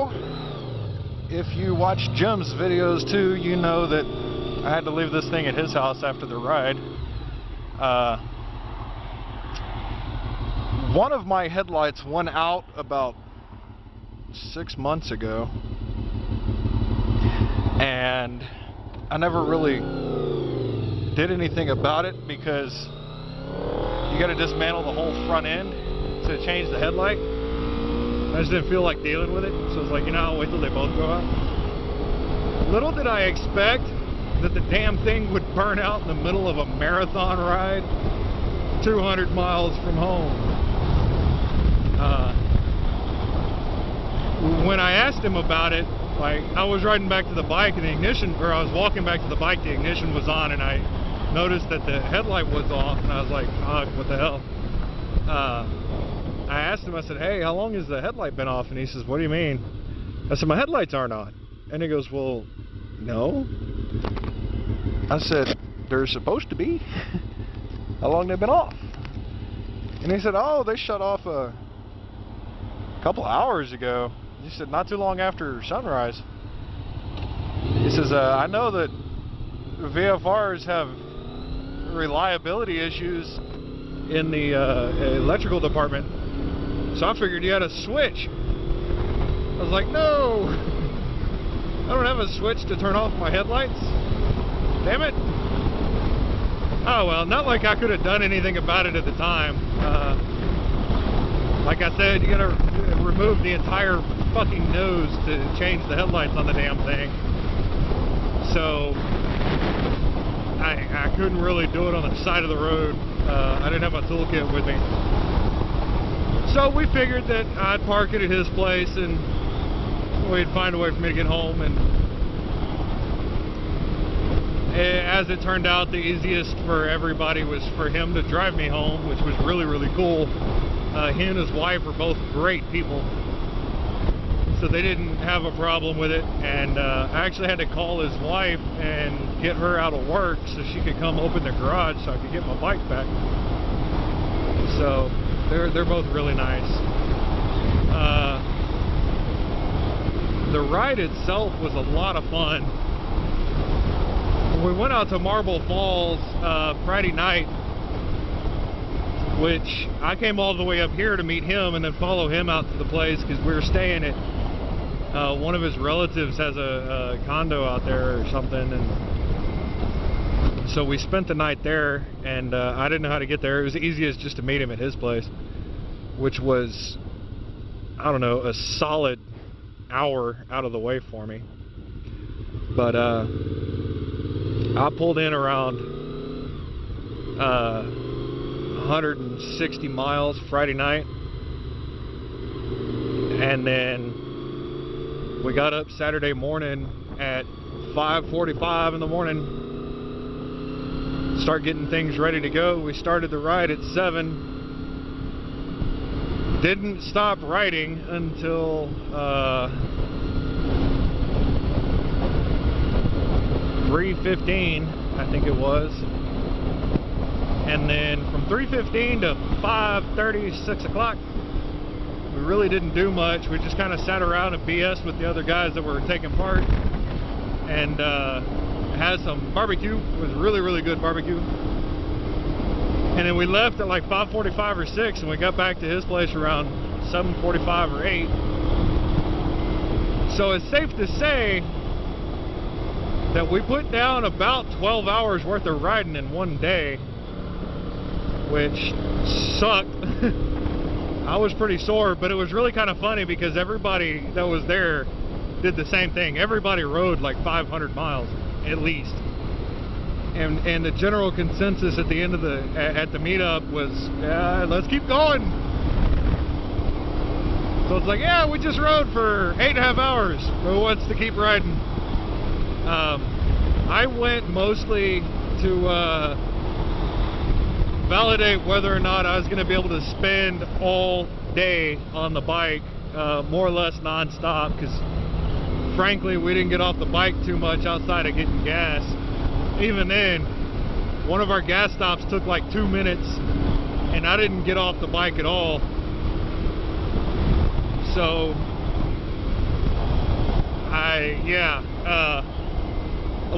So, if you watch Jim's videos too, you know that I had to leave this thing at his house after the ride. One of my headlights went out about 6 months ago, and I never really did anything about it because you got to dismantle the whole front end to change the headlight. I just didn't feel like dealing with it, so I was like, you know, I'll wait till they both go out. Little did I expect that the damn thing would burn out in the middle of a marathon ride 200 miles from home. When I asked him about it, like, I was riding back to the bike and the ignition, or I was walking back to the bike, the ignition was on, and I noticed that the headlight was off, and I was like, fuck, what the hell? I asked him, I said, hey, how long has the headlight been off? And he says, what do you mean? I said, my headlights aren't on. And he goes, well, no. I said, they're supposed to be. How long they've been off? And he said, oh, they shut off a couple hours ago. He said, not too long after sunrise. He says, I know that VFRs have reliability issues in the electrical department, so I figured you had a switch. I was like, no, I don't have a switch to turn off my headlights. Damn it. Oh well, not like I could have done anything about it at the time. Like I said, you gotta remove the entire fucking nose to change the headlights on the damn thing. So I couldn't really do it on the side of the road. I didn't have my toolkit with me. So we figured that I'd park it at his place and we'd find a way for me to get home. And as it turned out, the easiest for everybody was for him to drive me home, which was really, really cool. He and his wife are both great people, so they didn't have a problem with it. And I actually had to call his wife and get her out of work so she could come open the garage so I could get my bike back. So they're both really nice. The ride itself was a lot of fun. We went out to Marble Falls Friday night, which I came all the way up here to meet him and then follow him out to the place because we were staying at one of his relatives has a condo out there or something, and so we spent the night there. And I didn't know how to get there. It was the easiest just to meet him at his place, which was, I don't know, a solid hour out of the way for me. But I pulled in around 160 miles Friday night, and then we got up Saturday morning at 5:45 in the morning, start getting things ready to go. We started the ride at 7. Didn't stop riding until 3:15, I think it was. And then from 3:15 to 5:30, 6 o'clock, we really didn't do much. We just kind of sat around and BS with the other guys that were taking part, and had some barbecue. It was really, really good barbecue. And then we left at like 5:45 or 6, and we got back to his place around 7:45 or 8. So it's safe to say that we put down about 12 hours worth of riding in one day, which sucked. I was pretty sore, but it was really kind of funny because everybody that was there did the same thing. Everybody rode like 500 miles at least. And the general consensus at the end of the meetup was, let's keep going. So it's like, yeah, we just rode for 8.5 hours. Who wants to keep riding? I went mostly to validate whether or not I was going to be able to spend all day on the bike, more or less non-stop, because frankly we didn't get off the bike too much outside of getting gas. Even then, one of our gas stops took like 2 minutes and I didn't get off the bike at all. So I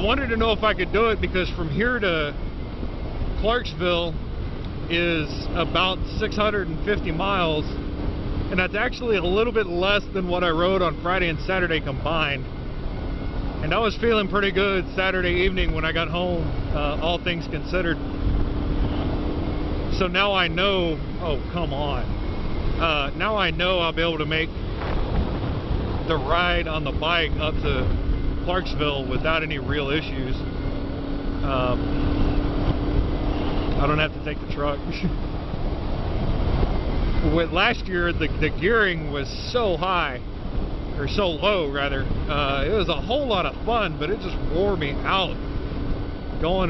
wanted to know if I could do it because from here to Clarksville is about 650 miles, and that's actually a little bit less than what I rode on Friday and Saturday combined. And I was feeling pretty good Saturday evening when I got home, all things considered. So now I know, oh come on, now I know I'll be able to make the ride on the bike up to Clarksville without any real issues. I don't have to take the truck. With last year, the gearing was so high, or so low rather. It was a whole lot of fun, but it just wore me out. Going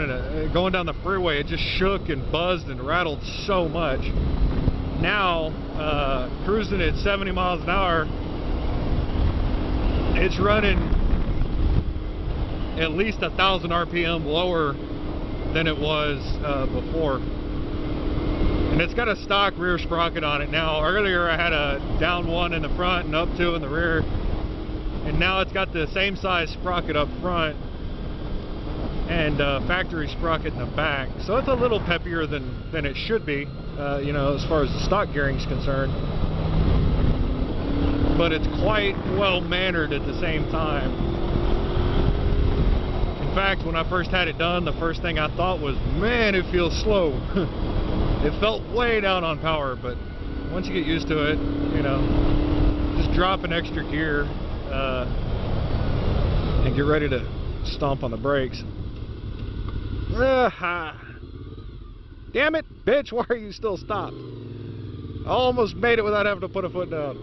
down the freeway, it just shook and buzzed and rattled so much. Now, cruising at 70 miles an hour, it's running at least 1,000 RPM lower than it was before. And it's got a stock rear sprocket on it now. Earlier I had a down one in the front and up two in the rear. And now it's got the same size sprocket up front and factory sprocket in the back. So it's a little peppier than it should be, you know, as far as the stock gearing is concerned. But it's quite well mannered at the same time. In fact, when I first had it done, the first thing I thought was, man, it feels slow. It felt way down on power, but once you get used to it, you know, just drop an extra gear and get ready to stomp on the brakes. Damn it, bitch, why are you still stopped? I almost made it without having to put a foot down.